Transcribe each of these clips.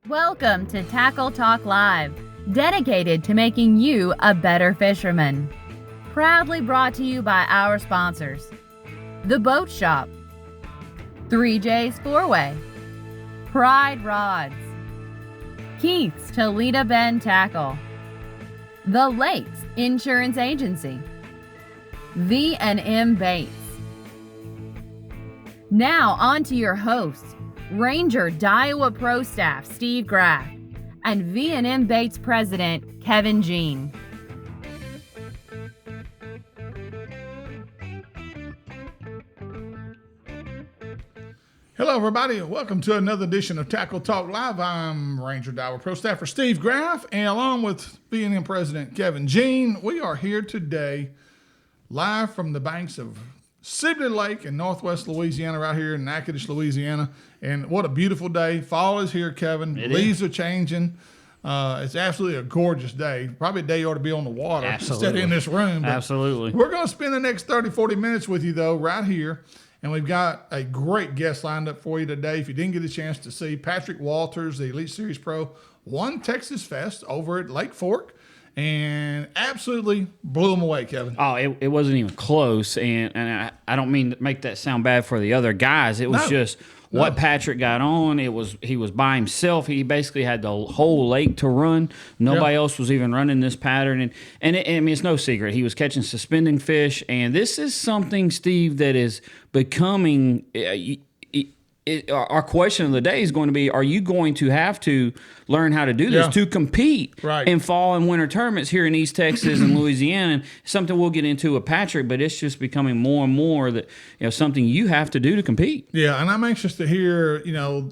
Welcome to Tackle Talk Live, dedicated to making you a better fisherman. Proudly brought to you by our sponsors: The Boat Shop, 3J's Four-Way, Pride Rods, Keith's Toledo Bend Tackle, The Lakes Insurance Agency, V&M Baits. Now on to your hosts, Ranger Daiwa Pro Staff Steve Graff and V&M Baits President Kevin Jean. Hello, everybody, and welcome to another edition of Tackle Talk Live. I'm Ranger Daiwa Pro Staffer Steve Graff, and along with V&M President Kevin Jean, we are here today live from the banks of Sibley Lake in northwest Louisiana, right here in Natchitoches, Louisiana. And what a beautiful day. Fall is here, Kevin. Leaves are changing. It's absolutely a gorgeous day. Probably a day you ought to be on the water instead of in this room. But absolutely. We're going to spend the next 30, 40 minutes with you, though, right here. And we've got a great guest lined up for you today. If you didn't get a chance to see, Patrick Walters, the Elite Series Pro, won Texas Fest over at Lake Fork and absolutely blew them away, Kevin. Oh, it wasn't even close. And I don't mean to make that sound bad for the other guys. It was just what Patrick got on. He was by himself. He basically had the whole lake to run. Nobody else was even running this pattern. And I mean, it's no secret. He was catching suspending fish. And this is something, Steve, that is becoming our question of the day is going to be, are you going to have to learn how to do this to compete in fall and winter tournaments here in East Texas and Louisiana? And something we'll get into with Patrick, but it's just becoming more and more that, something you have to do to compete. Yeah, and I'm anxious to hear,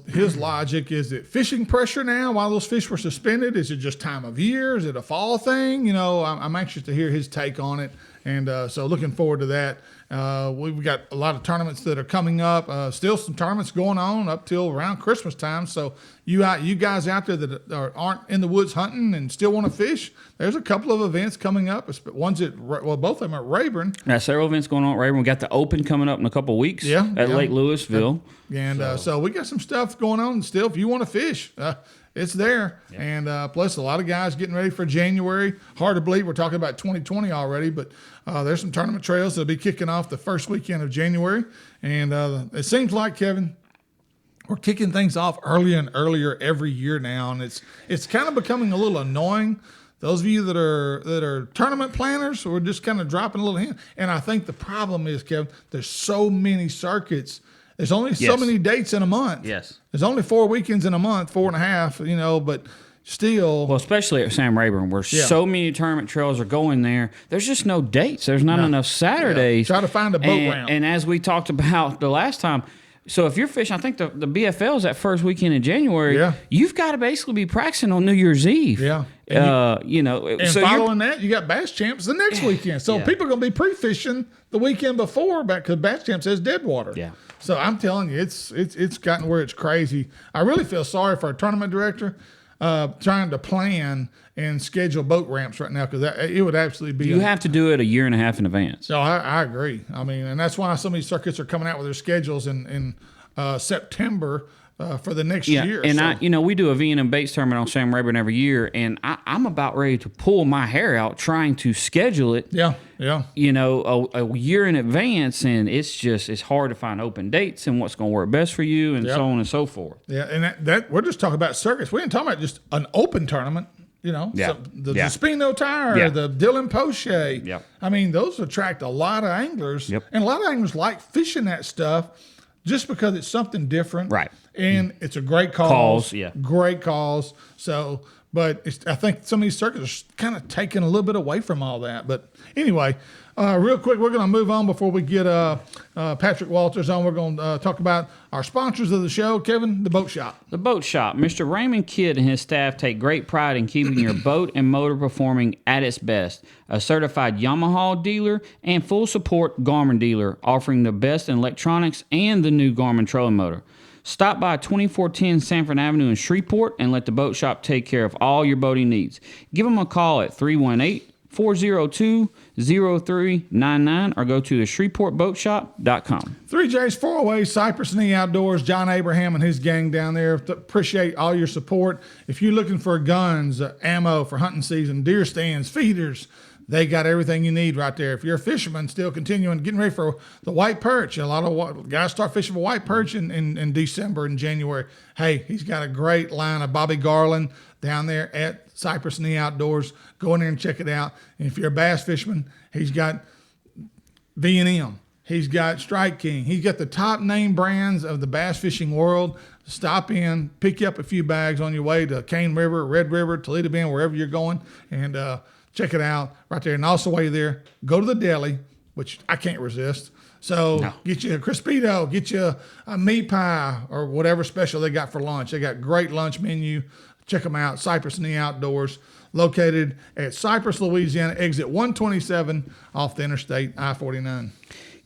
his logic. Is it fishing pressure now while those fish were suspended? Is it just time of year? Is it a fall thing? I'm anxious to hear his take on it. And so looking forward to that. We've got a lot of tournaments that are coming up. Still some tournaments going on up till around Christmas time. So you guys out there that aren't in the woods hunting and still want to fish, there's a couple of events coming up. Both of them are at Rayburn. Yeah, several events going on at Rayburn. We got the Open coming up in a couple of weeks at Lake Louisville. So we got some stuff going on still. If you want to fish, it's there. Yep. And plus a lot of guys getting ready for January. Hard to believe we're talking about 2020 already, but there's some tournament trails that'll be kicking off the first weekend of January. And it seems like, Kevin, we're kicking things off earlier and earlier every year now, and it's kind of becoming a little annoying. Those of you that are tournament planners, we're just kind of dropping a little hint. And I think the problem is, Kevin, there's so many circuits. There's only so many dates in a month. Yes. There's only 4 weekends in a month, 4.5, but still. Well, especially at Sam Rayburn, where so many tournament trails are going there, there's just no dates. There's not enough Saturdays. Try to find a boat round. And as we talked about the last time, so if you're fishing, I think the BFL's that first weekend in January, you've got to basically be practicing on New Year's Eve. Yeah. And so following that, you got Bass Champs the next weekend. So people are going to be pre-fishing the weekend before because Bass Champs has dead water. Yeah. So I'm telling you, it's gotten where it's crazy. I really feel sorry for our tournament director trying to plan and schedule boat ramps right now, because it would absolutely be. You have to do it a year and a half in advance. So I agree. I mean, and that's why some of these circuits are coming out with their schedules in September for the next year. And so. we do a V&M Baits tournament on Sam Rayburn every year, and I'm about ready to pull my hair out trying to schedule it. Yeah. A year in advance, and it's hard to find open dates and what's going to work best for you, and so on and so forth. Yeah, and that we're just talking about circuits. We ain't talking about just an open tournament. The Spino Tire, the Dillon Poche. Yeah. I mean, those attract a lot of anglers, and a lot of anglers like fishing that stuff just because it's something different, right? And it's a great cause. Great cause. So, but I think some of these circuits are kind of taking a little bit away from all that. But anyway, real quick, we're going to move on before we get Patrick Walters on. We're going to talk about our sponsors of the show, Kevin, the Boat Shop. The Boat Shop. Mr. Raymond Kidd and his staff take great pride in keeping your boat and motor performing at its best. A certified Yamaha dealer and full support Garmin dealer, offering the best in electronics and the new Garmin trolling motor. Stop by 2410 Sanford Avenue in Shreveport and let the Boat Shop take care of all your boating needs. Give them a call at 318 402-0399 or go to the ShreveportBoatShop.com. 3J's 408 Cypress and the Outdoors, John Abraham and his gang down there. Appreciate all your support. If you're looking for guns, ammo for hunting season, deer stands, feeders, they got everything you need right there. If you're a fisherman still getting ready for the white perch, a lot of guys start fishing for white perch in December and January. Hey, he's got a great line of Bobby Garland down there at Cypress and the Outdoors. Go in there and check it out. And if you're a bass fisherman, he's got V&M. He's got Strike King. He's got the top name brands of the bass fishing world. Stop in, pick you up a few bags on your way to Cane River, Red River, Toledo Bend, wherever you're going, and check it out right there. And also while you're there, go to the deli, which I can't resist. So Get you a Crispito, get you a meat pie or whatever special they got for lunch. They got great lunch menu. Check them out. Cypress and the Outdoors, located at Cypress, Louisiana, exit 127 off the Interstate I-49.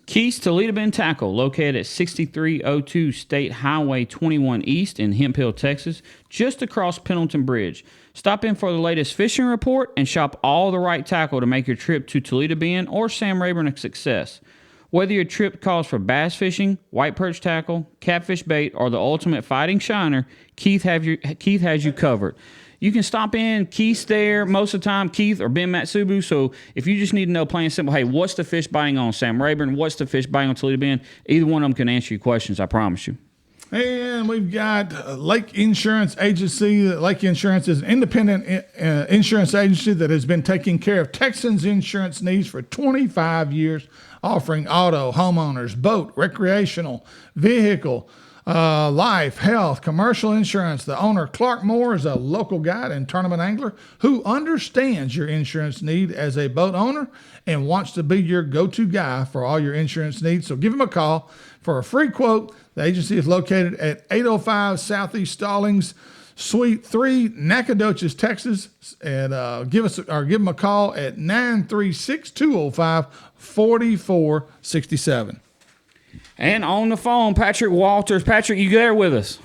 Keith's Toledo Bend Tackle, located at 6302 State Highway 21 East in Hemp Hill, Texas, just across Pendleton Bridge. Stop in for the latest fishing report and shop all the right tackle to make your trip to Toledo Bend or Sam Rayburn a success. Whether your trip calls for bass fishing, white perch tackle, catfish bait, or the ultimate fighting shiner, Keith has you covered. You can stop in. Keith's there most of the time, Keith or Ben Matsubu. So if you just need to know plain and simple, hey, what's the fish biting on Sam Rayburn? What's the fish biting on Toledo Bend? Either one of them can answer your questions, I promise you. And we've got Lake Insurance Agency. Lake Insurance is an independent insurance agency that has been taking care of Texans' insurance needs for 25 years, offering auto, homeowners, boat, recreational, vehicle, life, health, commercial insurance. The owner, Clark Moore, is a local guide and tournament angler who understands your insurance need as a boat owner and wants to be your go-to guy for all your insurance needs. So give him a call for a free quote. The agency is located at 805 Southeast Stallings, Suite 3, Nacogdoches, Texas. And give them a call at 936-205-4467. And on the phone, Patrick Walters. Patrick, you there with us?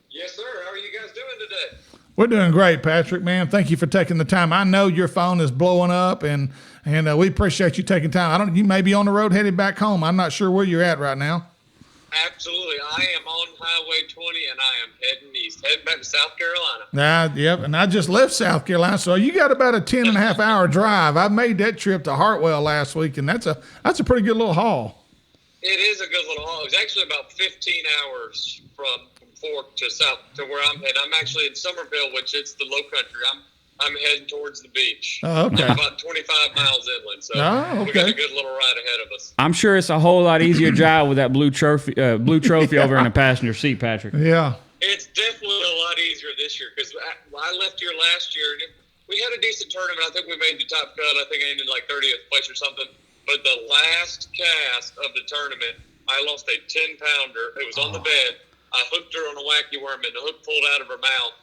Yes, sir. How are you guys doing today? We're doing great, Patrick, man. Thank you for taking the time. I know your phone is blowing up, and we appreciate you taking time. You may be on the road headed back home. I'm not sure where you're at right now. Absolutely. I am on Highway 20, and I am heading east, heading back to South Carolina. Yep, and I just left South Carolina, so you got about a 10.5-hour drive. I made that trip to Hartwell last week, and that's a pretty good little haul. It is a good little haul. It was actually about 15 hours from Fork to South to where I'm headed. I'm actually in Summerville, which is the low country. I'm heading towards the beach. Oh, okay. I'm about 25 miles inland, so we got a good little ride ahead of us. I'm sure it's a whole lot easier drive with that blue trophy over in the passenger seat, Patrick. Yeah. It's definitely a lot easier this year because I left here last year. And we had a decent tournament. I think we made the top cut. I think I ended like 30th place or something. But the last cast of the tournament, I lost a 10-pounder. It was on the bed. I hooked her on a wacky worm, and the hook pulled out of her mouth.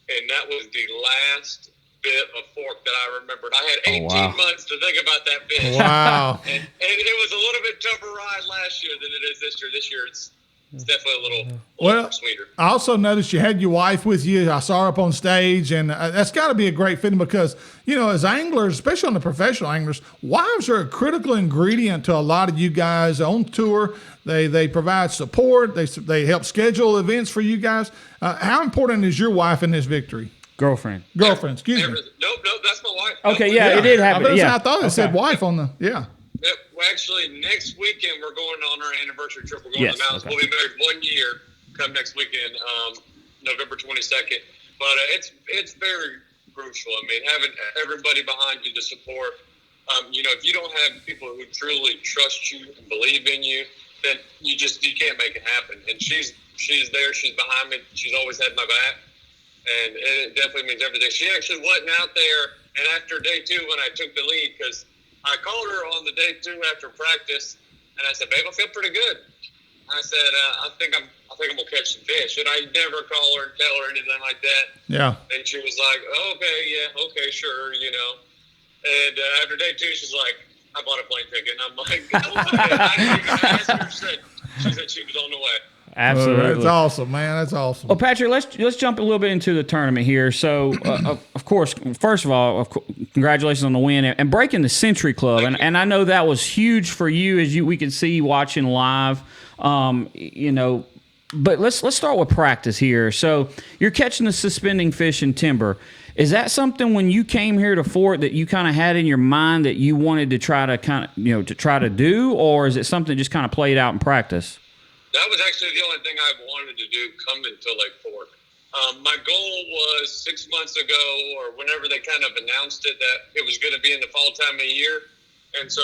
And that was the last bit of fork that I remembered. I had 18 months to think about that fish. Wow. and it was a little bit tougher ride last year than it is this year. This year it's definitely a little sweeter. I also noticed you had your wife with you. I saw her up on stage, and that's got to be a great feeling because, as anglers, especially on the professional anglers, wives are a critical ingredient to a lot of you guys on tour. They provide support. They help schedule events for you guys. How important is your wife in this victory? Girlfriend, excuse me. Nope, that's my wife. Okay, it did happen. I thought it said wife on the, Yep. Well, actually, next weekend we're going on our anniversary trip. We're going to the mountains. Okay. We'll be married 1 year come next weekend, November 22nd. But it's very crucial. I mean, having everybody behind you to support. If you don't have people who truly trust you and believe in you, then you can't make it happen. And she's there. She's behind me. She's always had my back. And it definitely means everything. She actually wasn't out there. And after day 2, when I took the lead, because I called her on the day 2 after practice, and I said, "Babe, I feel pretty good." I said, "I think I'm gonna catch some fish." And I never call her and tell her anything like that. Yeah. And she was like, "Okay, sure, And after day 2, she's like, "I bought a plane ticket." And I'm like, "Okay." I didn't even ask her. She said she was on the way. Absolutely. That's awesome, man. That's awesome. Well, Patrick, let's jump a little bit into the tournament here. So, of course, first of all, congratulations on the win and breaking the Century Club. And I know that was huge for you, as we could see watching live. But let's start with practice here. So you're catching the suspending fish in timber. Is that something when you came here to Fort that you kind of had in your mind that you wanted to try to do, or is it something that just kind of played out in practice? That was actually the only thing I wanted to do coming to Lake Fork. My goal was 6 months ago, or whenever they kind of announced it, that it was going to be in the fall time of year. And so,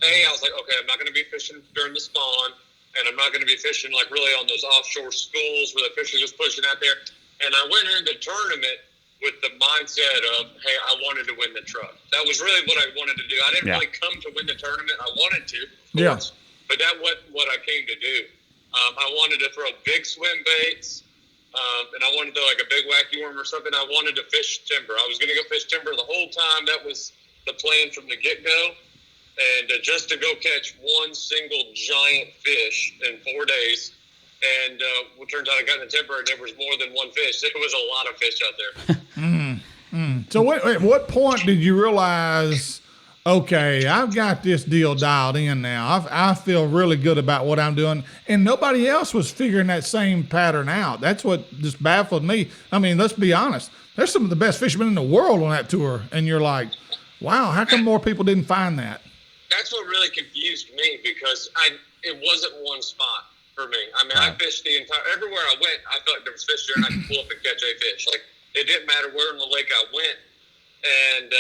I was like, okay, I'm not going to be fishing during the spawn, and I'm not going to be fishing like really on those offshore schools where the fish are just pushing out there. And I went into the tournament with the mindset of, hey, I wanted to win the truck. That was really what I wanted to do. I didn't really come to win the tournament. I wanted to, of course, but that was what I came to do. I wanted to throw big swim baits, and I wanted to like a big wacky worm or something. I wanted to fish timber. I was going to go fish timber the whole time. That was the plan from the get-go. And just to go catch one single giant fish in 4 days. And it turns out I got in the timber and there was more than one fish. There was a lot of fish out there. So at what point did you realize, okay, I've got this deal dialed in now. I feel really good about what I'm doing. And nobody else was figuring that same pattern out. That's what just baffled me. I mean, let's be honest. There's some of the best fishermen in the world on that tour. And you're like, wow, how come more people didn't find that? That's what really confused me because it wasn't one spot for me. I mean, I fished everywhere I went, I felt like there was fish there and I could pull up and catch a fish. Like, it didn't matter where in the lake I went. And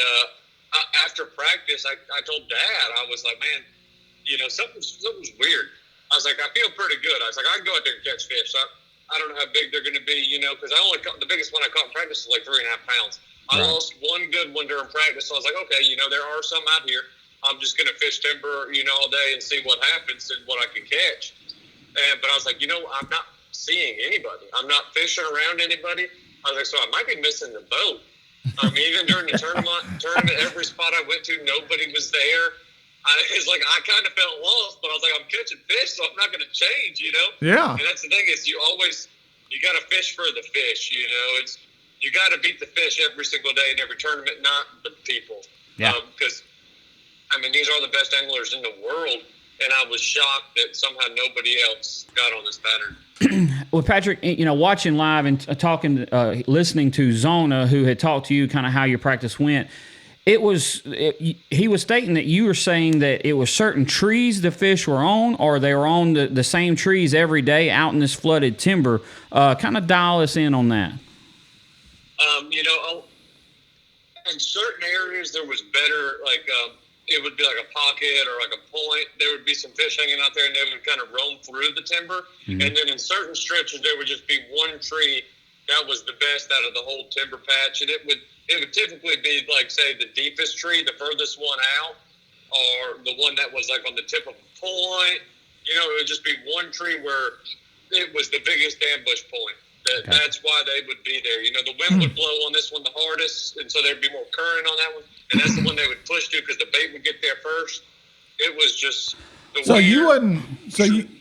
after practice, I told Dad, I was like, man, something's weird. I was like, I feel pretty good. I was like, I can go out there and catch fish. I don't know how big they're going to be, because the biggest one I caught in practice was like 3.5 pounds. I lost one good one during practice. So I was like, okay, there are some out here. I'm just going to fish timber, all day and see what happens and what I can catch. But I was like, I'm not seeing anybody. I'm not fishing around anybody. I was like, so I might be missing the boat. Even during the tournament, every spot I went to, nobody was there. It's like I kind of felt lost, but I was like, I'm catching fish, so I'm not going to change, Yeah. And that's the thing is you got to fish for the fish, you got to beat the fish every single day in every tournament, not the people. Yeah. Because, these are the best anglers in the world. And I was shocked that somehow nobody else got on this pattern. Well, Patrick, watching live and listening to Zona, who had talked to you kind of how your practice went, he was stating that you were saying that it was certain trees the fish were on, or they were on the same trees every day out in this flooded timber. Kind of dial us in on that. In certain areas there was better, it would be like a pocket or like a point. There would be some fish hanging out there, and they would kind of roam through the timber. Mm-hmm. And then in certain stretches, there would just be one tree that was the best out of the whole timber patch. And it would typically be like, say, the deepest tree, the furthest one out, or the one that was like on the tip of a point. It would just be one tree where it was the biggest ambush point. That's why they would be there. The wind would blow on this one the hardest, and so there'd be more current on that one. And that's the one they would push to because the bait would get there first. It was just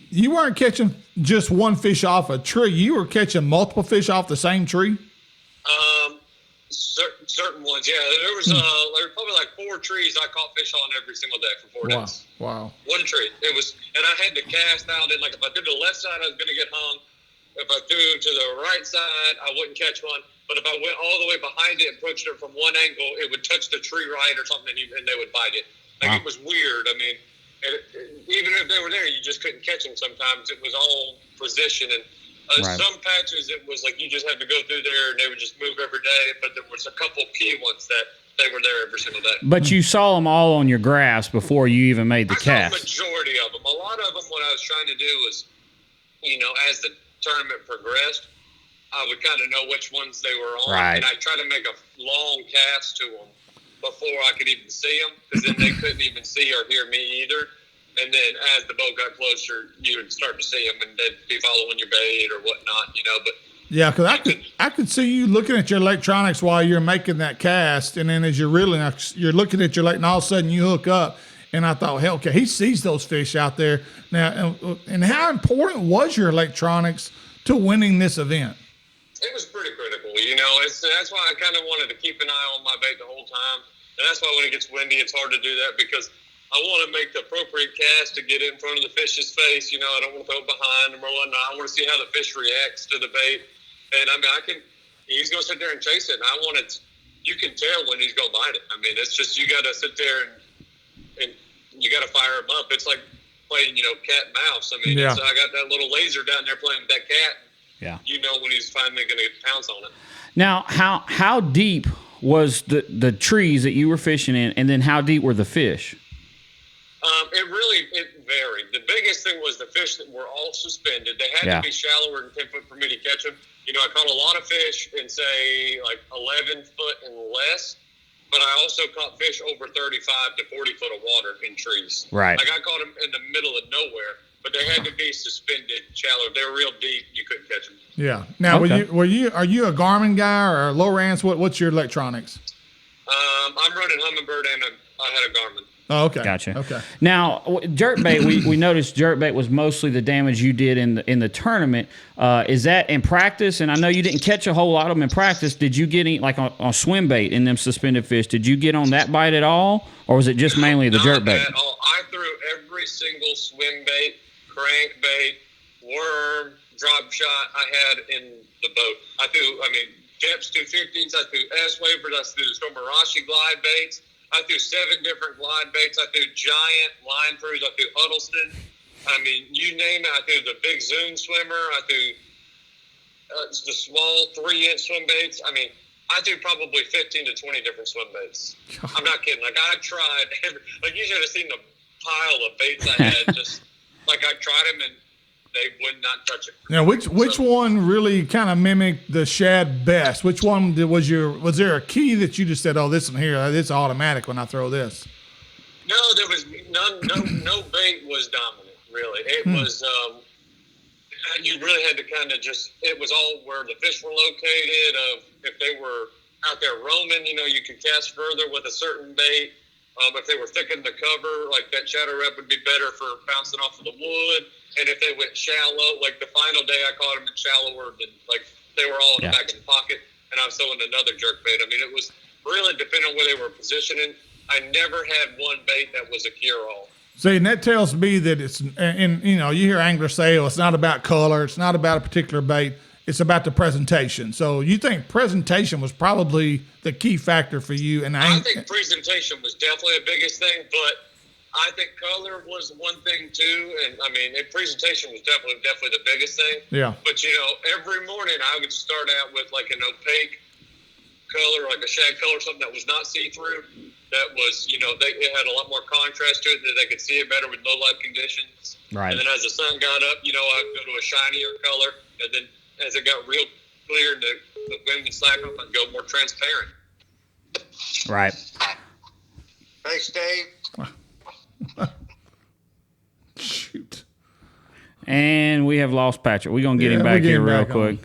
you weren't catching just one fish off a tree. You were catching multiple fish off the same tree? Certain ones, yeah. There was probably like 4 trees I caught fish on every single day for 4 days. Wow. One tree. And I had to cast out, and if I did the left side, I was going to get hung. If I threw to the right side, I wouldn't catch one. But if I went all the way behind it and approached it from one angle, it would touch the tree right or something, and they would bite it. It was weird. Even if they were there, you just couldn't catch them sometimes. It was all position. And some patches, it was like you just had to go through there, and they would just move every day. But there was a couple key ones that they were there every single day. But you saw them all on your graphs before you even made the cast. I saw the majority of them. A lot of them, what I was trying to do was, as the tournament progressed, I would kind of know which ones they were on, and I'd try to make a long cast to them before I could even see them, because then they couldn't even see or hear me either. And then as the boat got closer, you would start to see them, and they'd be following your bait or whatnot, But yeah, because I could see you looking at your electronics while you're making that cast, and then as you're reeling, you're looking at your lake, and all of a sudden you hook up, And I thought, hell, okay, he sees those fish out there now. And how important was your electronics to winning this event? It was pretty critical, that's why I kind of wanted to keep an eye on my bait the whole time. And that's why when it gets windy, it's hard to do that, because I want to make the appropriate cast to get in front of the fish's face. I don't want to throw behind him or whatnot. I want to see how the fish reacts to the bait. And he's going to sit there and chase it. And you can tell when he's going to bite it. It's just, you got to sit there and you got to fire him up. It's like playing, cat and mouse. I got that little laser down there playing with that cat. Yeah. When he's finally going to pounce on it. Now, how deep was the trees that you were fishing in, and then how deep were the fish? It varied. The biggest thing was the fish that were all suspended. They had to be shallower than 10 foot for me to catch them. I caught a lot of fish in, say, like 11 foot and less, but I also caught fish over 35 to 40 foot of water in trees. Right. Like I caught them in the middle of nowhere, but they had to be suspended shallow. If they were real deep, you couldn't catch them. Yeah. Now, are you a Garmin guy or a Lowrance? What's your electronics? I'm running Humminbird, and I had a Garmin. Oh, okay. Gotcha. Okay. Now, jerkbait, we noticed jerkbait was mostly the damage you did in the tournament. Is that in practice? And I know you didn't catch a whole lot of them in practice. Did you get any, like on swim bait in them suspended fish? Did you get on that bite at all, or was it just mainly the jerkbait? I threw every single swim bait, crankbait, worm, drop shot I had in the boat. I threw, Depths 250s. I threw S-wavers. I threw Stormarashi glide baits. I threw 7 different glide baits. I threw giant line throughs. I threw Huddleston. You name it. I threw the big Zoom swimmer. I threw the small 3-inch swim baits. I threw probably 15 to 20 different swim baits. I'm not kidding. I tried. You should have seen the pile of baits I had. I tried them and they would not touch it. Now, which one really kind of mimicked the shad best? Which one was there a key that you just said, oh, this one here, it's automatic when I throw this? No, there was none. No bait was dominant, really. It was, you really had to kind of it was all where the fish were located. If they were out there roaming, you could cast further with a certain bait. If they were thick in the cover, like that shadow rep would be better for bouncing off of the wood. And if they went shallow, like the final day I caught them in shallower than, they were all in the back of the pocket, and I was throwing another jerkbait. It was really depending on where they were positioning. I never had one bait that was a cure-all. See, and that tells me that it's, and you hear anglers say, oh, it's not about color, it's not about a particular bait, it's about the presentation. So you think presentation was probably the key factor for you? And I think presentation was definitely the biggest thing, but I think color was one thing too, and presentation was definitely the biggest thing. Yeah. But every morning I would start out with like an opaque color, like a shag color, something that was not see-through. That was, it had a lot more contrast to it, that they could see it better with low light conditions. Right. And then as the sun got up, I'd go to a shinier color, and then as it got real clear and the wind would slack up, I'd go more transparent. Right. Thanks, Dave. Shoot. And we have lost Patrick. We're going to get him back here real quick.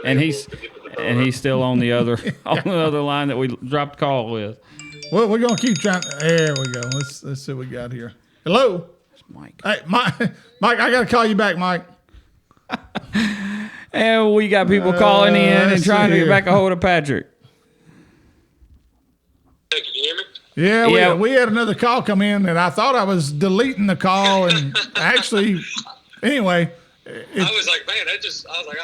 and he's still on the other line that we dropped call with. Well, we're going to keep trying. There we go. Let's see what we got here. Hello? It's Mike. Hey, Mike, I got to call you back, Mike. And we got people calling in and trying to get back a hold of Patrick. Can you hear me? Yeah, we had another call come in, and I thought I was deleting the call, and actually, anyway. I was like, man, I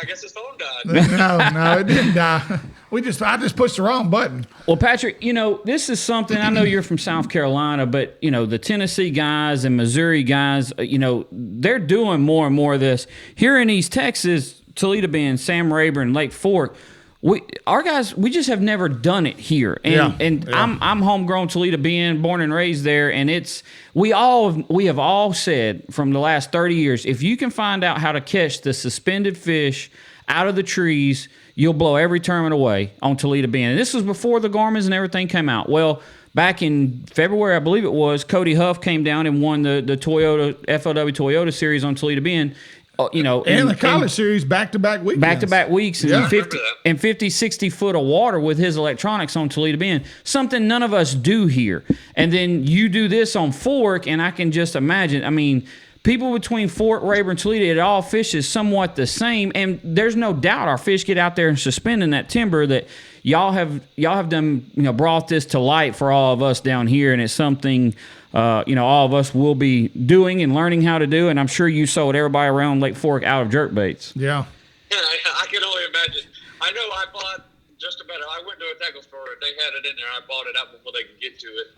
guess his phone died. No, it didn't die. I just pushed the wrong button. Well, Patrick, this is something, I know you're from South Carolina, but, the Tennessee guys and Missouri guys, they're doing more and more of this. Here in East Texas, Toledo Bend, Sam Rayburn, Lake Fork, our guys, we just have never done it here. And I'm homegrown Toledo Bend, born and raised there, and we have all said from the last 30 years, if you can find out how to catch the suspended fish out of the trees, you'll blow every tournament away on Toledo Bend. And this was before the Garmins and everything came out. Well, back in February, I believe it was, Cody Huff came down and won the Toyota FLW Toyota Series on Toledo Bend. and the college series back-to-back weekends. Back-to-back weeks and 50, 60 foot of water with his electronics on Toledo Bend. Something none of us do here. And then you do this on Fork, and I can just imagine. I mean, people between Fort Rayburn and Toledo, it all fishes somewhat the same. And there's no doubt our fish get out there and suspend in that timber that y'all have done, brought this to light for all of us down here. And it's something all of us will be doing and learning how to do, and I'm sure you sold everybody around Lake Fork out of jerkbaits. Yeah. I can only imagine. I know I bought just about it. I went to a tackle store. They had it in there. I bought it out before they could get to it.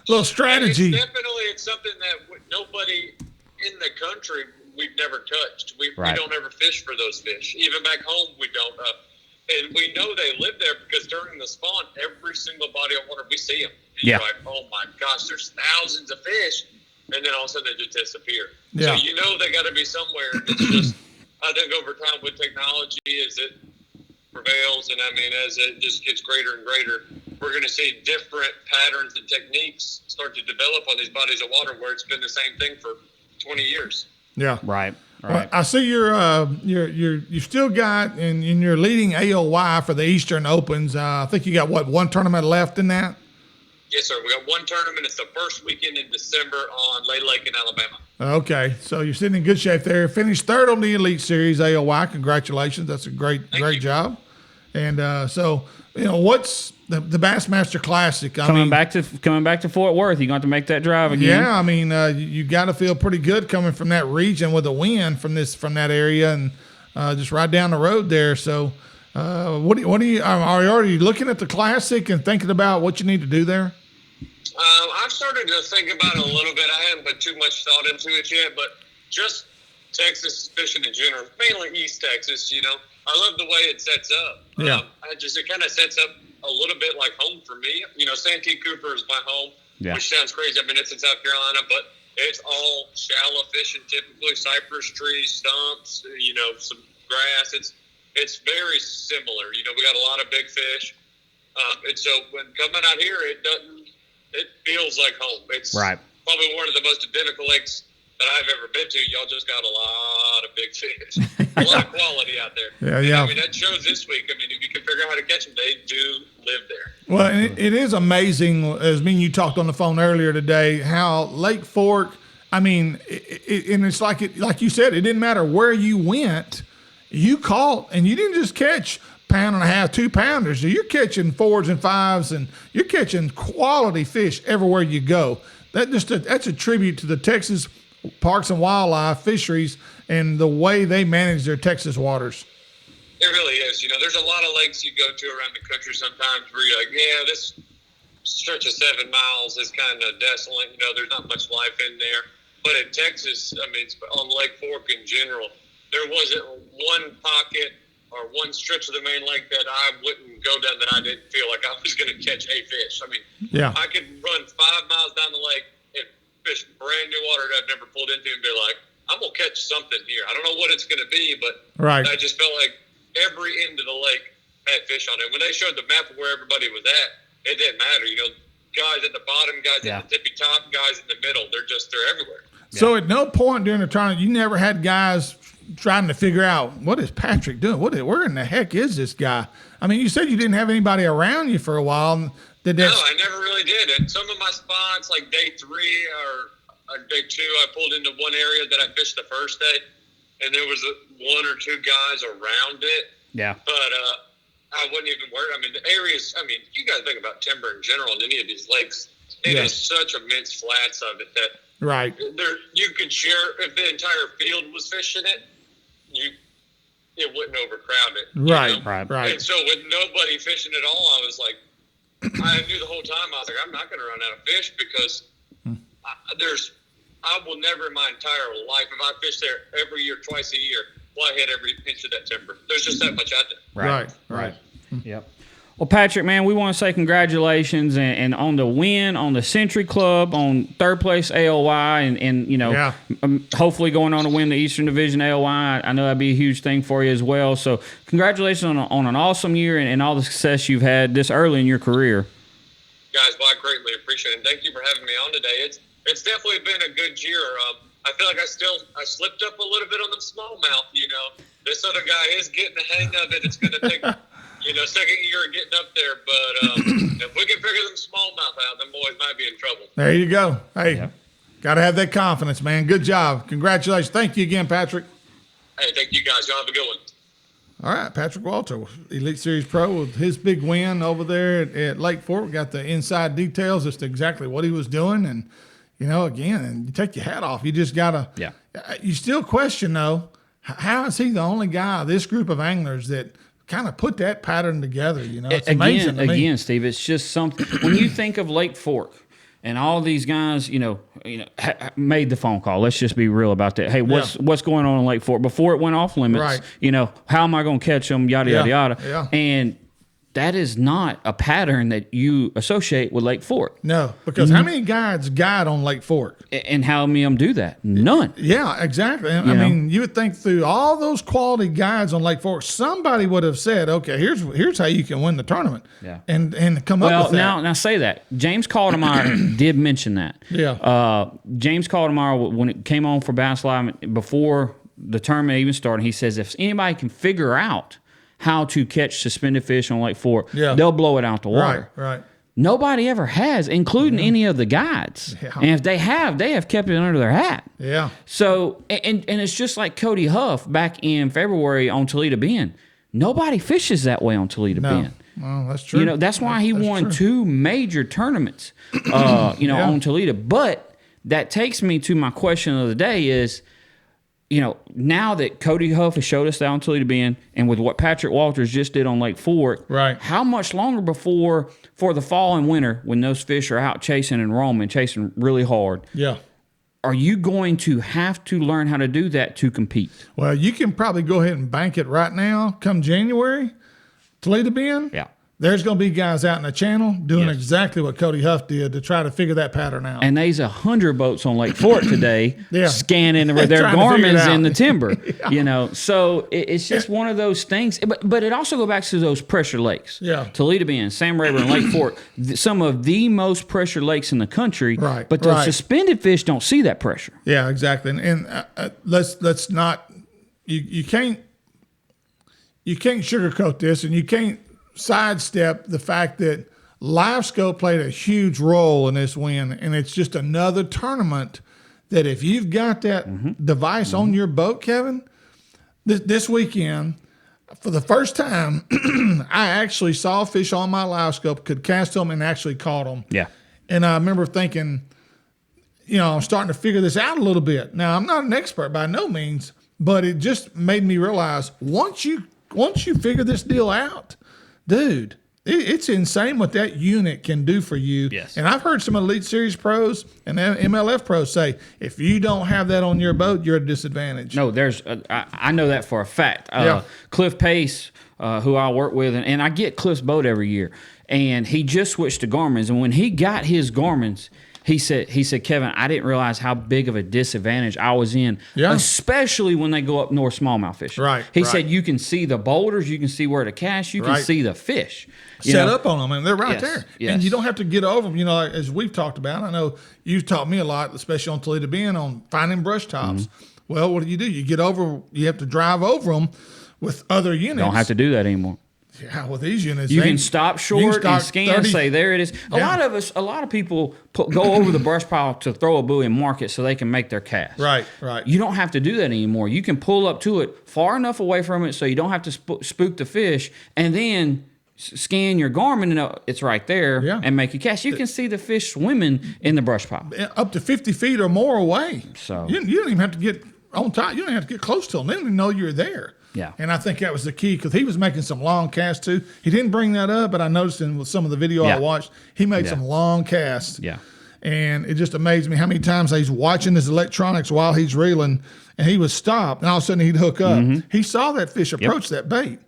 Little strategy. It's something that nobody in the country, we've never touched. We don't ever fish for those fish. Even back home, we don't. And we know they live there because during the spawn, every single body of water, we see them. And you're like, oh my gosh, there's thousands of fish. And then all of a sudden they just disappear. Yeah. So they got to be somewhere. It's just, I think over time with technology, as it prevails, and as it just gets greater and greater, we're going to see different patterns and techniques start to develop on these bodies of water where it's been the same thing for 20 years. Yeah. Right. Well, I see you still got in your leading AOY for the Eastern Opens. I think you got one tournament left in that? Yes, sir. We got one tournament. It's the first weekend in December on Lay Lake in Alabama. Okay, so you're sitting in good shape there. Finished third on the Elite Series AOY. Congratulations. That's a great job. And what's the Bassmaster Classic? Coming back to Fort Worth, you're going to have to make that drive again. Yeah, you got to feel pretty good coming from that region with a win from that area and just right down the road there. So, are you already looking at the Classic and thinking about what you need to do there? I've started to think about it a little bit. I haven't put too much thought into it yet, but just Texas fishing in general, mainly East Texas. I love the way it sets up. Yeah. It kind of sets up a little bit like home for me. Santee Cooper is my home, which sounds crazy. I've been in South Carolina, but it's all shallow fishing, typically cypress trees, stumps, some grass. It's very similar. We got a lot of big fish. And so when coming out here, it feels like home. It's probably one of the most identical lakes that I've ever been to. Y'all just got a lot of big fish, a lot of quality out there. Yeah. That shows this week. If you can figure out how to catch them, they do live there. Well, it is amazing, as me and you talked on the phone earlier today, how Lake Fork, and it's like you said, it didn't matter where you went, you caught, and you didn't just catch pound and a half, 2 pounders. You're catching 4s and 5s, and you're catching quality fish everywhere you go. That's a tribute to the Texas Parks and Wildlife fisheries and the way they manage their Texas waters. It really is. There's a lot of lakes you go to around the country sometimes where you're like, yeah, this stretch of 7 miles is kind of desolate. There's not much life in there. But in Texas, on Lake Fork in general, there wasn't one pocket or one stretch of the main lake that I wouldn't go down that I didn't feel like I was going to catch a fish. I could run 5 miles down the lake and fish brand new water that I've never pulled into and be like, I'm going to catch something here. I don't know what it's going to be, but I just felt like every end of the lake had fish on it. When they showed the map of where everybody was at, it didn't matter. Guys at the bottom, guys at the tippy top, guys in the middle, they're everywhere. So at no point during the tournament, you never had guys trying to figure out, what is Patrick doing? Where in the heck is this guy? You said you didn't have anybody around you for a while. No, I never really did. And some of my spots, like day 3 or day 2, I pulled into one area that I fished the first day, and there was 1 or 2 guys around it. Yeah. But I wouldn't even worry. The areas, you got to think about timber in general in any of these lakes. It is such immense flats of it that you could share, if the entire field was fishing it, it wouldn't overcrowd it. Right. And so with nobody fishing at all, I was like, I knew the whole time, I was like, I'm not going to run out of fish because I will never in my entire life, if I fish there every year, twice a year, I hit every inch of that timber. There's just that much out there. Right. Yep. Well, Patrick, man, we want to say congratulations and on the win on the Century Club, on 3rd place AOY, and hopefully going on to win the Eastern Division AOY. I know that'd be a huge thing for you as well. So congratulations on an awesome year and all the success you've had this early in your career. Guys, I greatly appreciate it. And thank you for having me on today. It's definitely been a good year. I feel like I slipped up a little bit on the smallmouth. This other guy is getting the hang of it. It's going to take second year getting up there, but if we can figure them smallmouth out, them boys might be in trouble. There you go. Hey, got to have that confidence, man. Good job. Congratulations. Thank you again, Patrick. Hey, thank you guys. Y'all have a good one. All right, Patrick Walter, Elite Series Pro, with his big win over there at Lake Fork. We got the inside details as to exactly what he was doing. And, again, and you take your hat off. You just got to you still question, though, how is he the only guy, this group of anglers, that kind of put that pattern together? It's amazing to me. Again, Steve, it's just something. When you think of Lake Fork, and all these guys, made the phone call. Let's just be real about that. Hey, what's going on in Lake Fork before it went off limits? Right. How am I going to catch them? Yada yada yada. Yeah. And that is not a pattern that you associate with Lake Fork. No, because how many guides guide on Lake Fork? And how many of them do that? None. Yeah, exactly. I mean, you would think through all those quality guides on Lake Fork, somebody would have said, okay, here's how you can win the tournament. Yeah. And come up with that. Now say that. James Caldemeyer did mention that. Yeah. James Caldemeyer, when it came on for Bass Live, before the tournament even started, he says if anybody can figure out how to catch suspended fish on Lake Fork, they'll blow it out the water. Right. Nobody ever has, including any of the guides. Yeah. And if they have kept it under their hat. Yeah. So, and it's just like Cody Huff back in February on Toledo Bend. Nobody fishes that way on Toledo Bend. Well, that's true. That's why he won 2 major tournaments, on Toledo. But that takes me to my question of the day is, now that Cody Huff has showed us that on Toledo Bend, and with what Patrick Walters just did on Lake Fork, how much longer for the fall and winter, when those fish are out chasing and roaming, chasing really hard, are you going to have to learn how to do that to compete? Well, you can probably go ahead and bank it right now. Come January, Toledo Bend, there's going to be guys out in the channel doing exactly what Cody Huff did to try to figure that pattern out. And there's 100 boats on Lake Fork today scanning their Garmin's in the timber. So it's just one of those things. But it also goes back to those pressure lakes. Yeah. Toledo Bend, Sam Rayburn, Lake Fork, some of the most pressure lakes in the country. Right. But the suspended fish don't see that pressure. Yeah, exactly. And let's not you can't sugarcoat this, and you can't sidestep the fact that Live Scope played a huge role in this win, and it's just another tournament that if you've got that device on your boat, Kevin, this weekend, for the first time, I actually saw fish on my Live Scope, could cast them, and actually caught them. Yeah. And I remember thinking, I'm starting to figure this out a little bit. Now, I'm not an expert by no means, but it just made me realize once you figure this deal out, dude, it's insane what that unit can do for you. Yes. And I've heard some Elite Series pros and MLF pros say, if you don't have that on your boat, you're at a disadvantage. No, I know that for a fact. Cliff Pace, who I work with, and I get Cliff's boat every year, and he just switched to Garmin's. And when he got his Garmin's, he said, Kevin, I didn't realize how big of a disadvantage I was in, especially when they go up north smallmouth fishing. Right. He said you can see the boulders, you can see where to cast, you can see the fish. Set up on them, and they're right there. Yes. And you don't have to get over them. As we've talked about, I know you've taught me a lot, especially on Toledo Bend, on finding brush tops. Well, what do? You have to drive over them with other units. Don't have to do that anymore. Yeah, with these units, you can stop short and scan 30, say, there it is. A lot of people go over the brush pile to throw a buoy and mark it so they can make their cast. Right. You don't have to do that anymore. You can pull up to it far enough away from it so you don't have to spook the fish, and then scan your Garmin and it's right there and make your cast. You can see the fish swimming in the brush pile. Up to 50 feet or more away. So you don't even have to get on top. You don't have to get close to them. They don't even know you're there. Yeah. And I think that was the key, because he was making some long casts too. He didn't bring that up, but I noticed in some of the video I watched, he made some long casts. Yeah. And it just amazed me how many times he's watching his electronics while he's reeling, and he was stopped, and all of a sudden he'd hook up. He saw that fish approach that bait.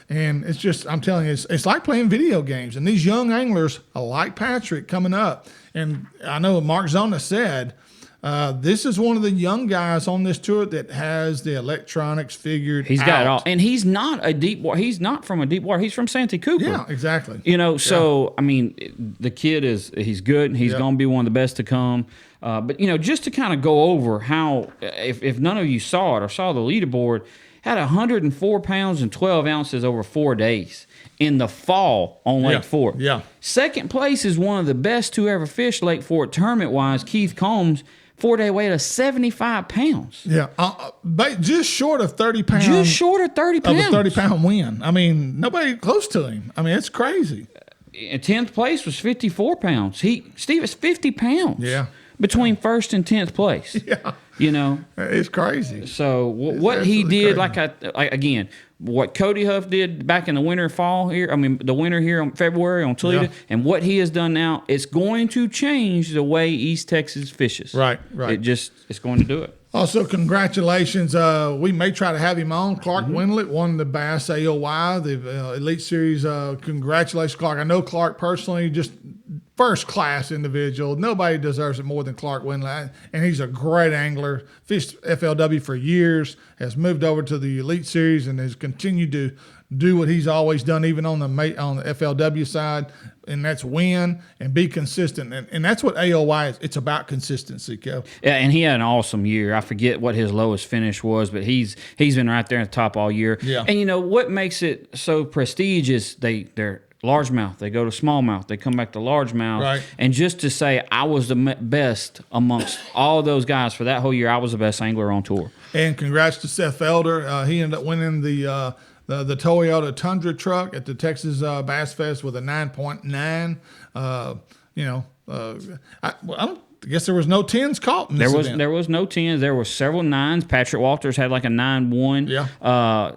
And it's just, I'm telling you, it's like playing video games. And these young anglers, like Patrick, coming up, and I know Mark Zona said, This is one of the young guys on this tour that has the electronics figured He's out. got it all. And he's not a deep water. He's not from a deep water. He's from Santee Cooper. Yeah, exactly. So, I mean, the kid he's good. He's going to be one of the best to come. But, just to kind of go over how, if none of you saw it or saw the leaderboard, had 104 pounds and 12 ounces over 4 days in the fall on Lake Fort. Yeah. Second place is one of the best to ever fish Lake Fort tournament-wise, Keith Combs, 4-day weight of 75 pounds. Yeah. Just short of 30 pounds. Just short of 30 pounds. Of a 30-pound win. I mean, nobody close to him. I mean, it's crazy. 10th place was 54 pounds. Steve, it's 50 pounds. Yeah. Between first and 10th place. Yeah. It's crazy. So what he did, again, what Cody Huff did back in the winter here on February on Toledo, and what he has done now, it's going to change the way East Texas fishes. Right. It's going to do it. Also, congratulations. We may try to have him on. Clark Wendlandt won the Bass AOY, the Elite Series. Congratulations, Clark. I know Clark personally, just first-class individual. Nobody deserves it more than Clark Wendlandt, and he's a great angler. Fished FLW for years, has moved over to the Elite Series, and has continued to do what he's always done, even on the FLW side, and that's win and be consistent. And that's what AOY is. It's about consistency, Kev. Yeah, and he had an awesome year. I forget what his lowest finish was, but he's been right there at the top all year. Yeah. And what makes it so prestigious, they're largemouth. They go to smallmouth. They come back to largemouth. Right. And just to say I was the best amongst all those guys for that whole year, I was the best angler on tour. And congrats to Seth Felder. He ended up winning the Toyota Tundra truck at the Texas Bass Fest with a 9.9. I guess there was no 10s caught in this event. There was no 10s. There were several 9s. Patrick Walters had like a 9-1. Yeah.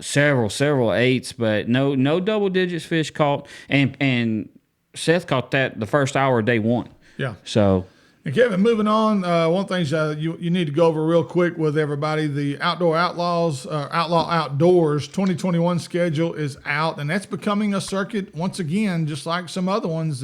Several 8s, but no double digits fish caught. And Seth caught that the first hour of day one. Yeah. So. And Kevin, moving on, one thing you need to go over real quick with everybody, the Outdoor Outlaws, Outlaw Outdoors 2021 schedule is out, and that's becoming a circuit once again, just like some other ones.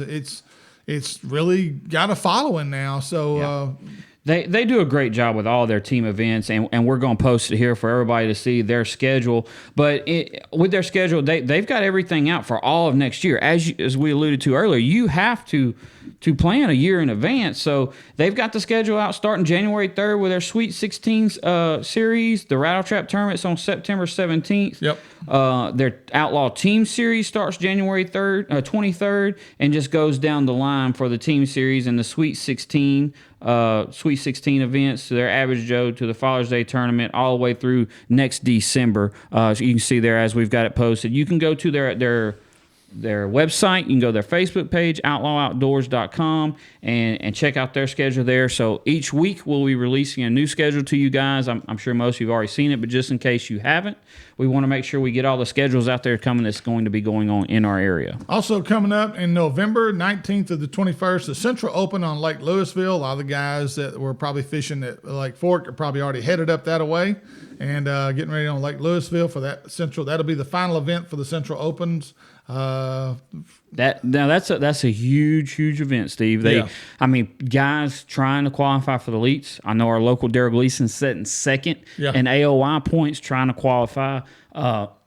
It's really got a following now. So They do a great job with all their team events, and we're going to post it here for everybody to see their schedule. But with their schedule, they've got everything out for all of next year. As we alluded to earlier, you have to plan a year in advance. So they've got the schedule out starting January 3rd with their Sweet 16 series. The Rattle Trap Tournament's on September 17th. Yep. Their Outlaw Team Series starts January 23rd and just goes down the line for the Team Series and the Sweet 16 events, to their Average Joe, to the Father's Day Tournament, all the way through next December. So you can see there as we've got it posted. You can go to their website. You can go to their Facebook page, outlawoutdoors.com, and check out their schedule there. So each week we'll be releasing a new schedule to you guys. I'm sure most of you have already seen it, but just in case you haven't, we want to make sure we get all the schedules out there coming that's going to be going on in our area. Also coming up in November 19th to the 21st, the Central Open on Lake Louisville. A lot of the guys that were probably fishing at Lake Fork are probably already headed up that way and getting ready on Lake Louisville for that Central. That'll be the final event for the Central Opens. That's a huge event, Steve. Guys trying to qualify for the Elites. I know our local Daryl Gleason setting second in AOY points, trying to qualify.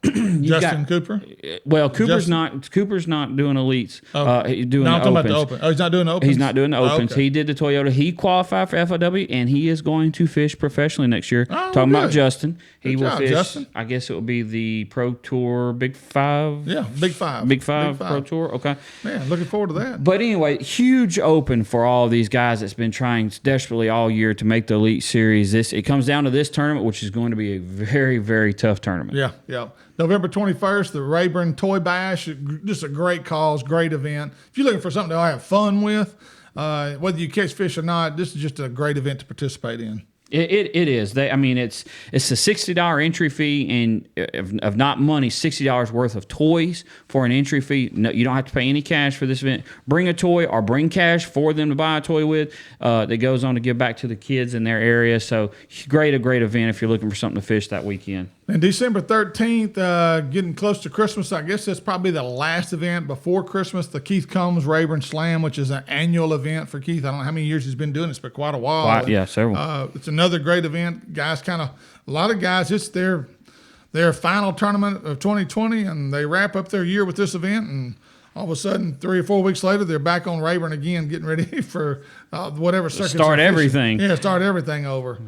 Justin Cooper. Well, Cooper's not doing Elites. He's doing the Opens. About the Open. Oh, he's not doing the Opens. He's not doing the Opens. Okay. He did the Toyota. He qualified for FLW, and he is going to fish professionally next year. Talking about Justin, he will fish. Justin. I guess it will be the Pro Tour Big Five. Yeah, Big Five. Big Five Pro Tour. Okay. Man, looking forward to that. But anyway, huge Open for all these guys that's been trying desperately all year to make the Elite Series. It comes down to this tournament, which is going to be a very, very tough tournament. Yeah. November 21st, the Rayburn Toy Bash. Just a great cause, great event. If you're looking for something to have fun with, whether you catch fish or not, this is just a great event to participate in. It is. I mean, it's a $60 entry fee, and if not money, $60 worth of toys for an entry fee. No, you don't have to pay any cash for this event. Bring a toy or bring cash for them to buy a toy with. That goes on to give back to the kids in their area. So a great event if you're looking for something to fish that weekend. And December 13th, getting close to Christmas, I guess that's probably the last event before Christmas, the Keith Combs Rayburn Slam, which is an annual event for Keith. I don't know how many years he's been doing this, but quite a while. Yeah, several. It's another great event. Guys a lot of guys, it's their final tournament of 2020, and they wrap up their year with this event, and all of a sudden, 3 or 4 weeks later, they're back on Rayburn again, getting ready for whatever circuit. Start everything. Yeah, start everything over.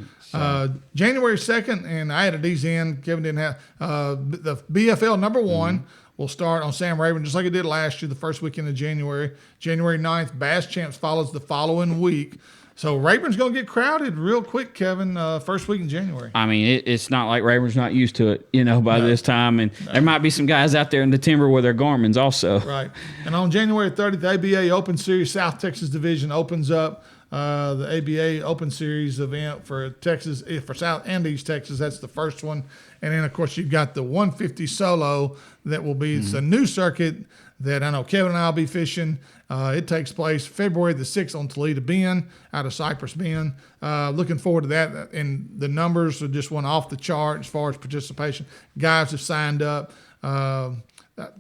January 2nd, and I added these in. Kevin didn't have the BFL number 1 will start on Sam Rayburn, just like it did last year, the first weekend of January. January 9th, Bass Champs follows the following week. So Rayburn's going to get crowded real quick, Kevin, first week in January. I mean, it's not like Rayburn's not used to it, by this time. And there might be some guys out there in the timber with their Garmins also. Right. And on January 30th, the ABA Open Series South Texas Division opens up. The ABA Open Series event for Texas, for South and East Texas. That's the first one. And then, of course, you've got the 150 solo that will be it's a new circuit that I know Kevin and I will be fishing. It takes place February the 6th on Toledo Bend out of Cypress Bend. Looking forward to that. And the numbers are just went off the chart as far as participation. Guys have signed up.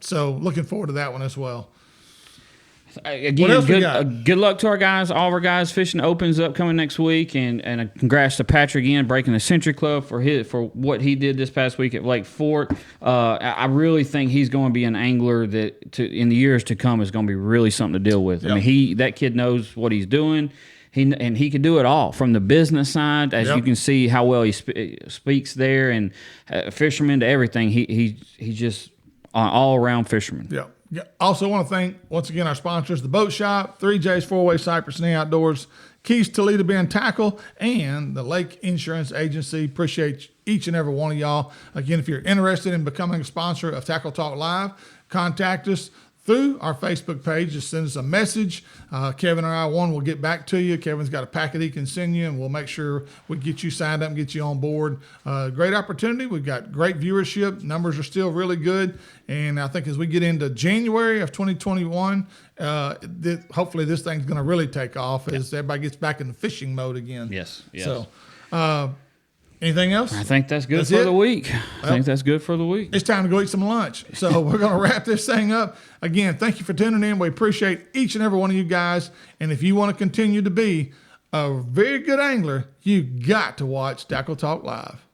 So looking forward to that one as well. Again, good luck to our guys. All of our guys fishing opens up coming next week, and congrats to Patrick again breaking the Century Club for what he did this past week at Lake Fork. I really think he's going to be an angler that in the years to come is going to be really something to deal with. Yep. I mean, that kid knows what he's doing. He can do it all from the business side, as you can see how well he speaks there, and fisherman to everything. He's just an all-around fisherman. Yeah. Yeah. Also want to thank, once again, our sponsors, The Boat Shop, 3J's 4-Way Cypress and Outdoors, Keith's Toledo Bend Tackle, and the Lake Insurance Agency. Appreciate each and every one of y'all. Again, if you're interested in becoming a sponsor of Tackle Talk Live, contact us through our Facebook page. Just send us a message. Kevin and I, will get back to you. Kevin's got a packet he can send you, and we'll make sure we get you signed up and get you on board. Great opportunity. We've got great viewership. Numbers are still really good. And I think as we get into January of 2021, hopefully this thing's going to really take off as everybody gets back in the fishing mode again. Yes. So, anything else? I think that's good for the week. I think that's good for the week. It's time to go eat some lunch. So we're going to wrap this thing up. Again, thank you for tuning in. We appreciate each and every one of you guys. And if you want to continue to be a very good angler, you got to watch Tackle Talk Live.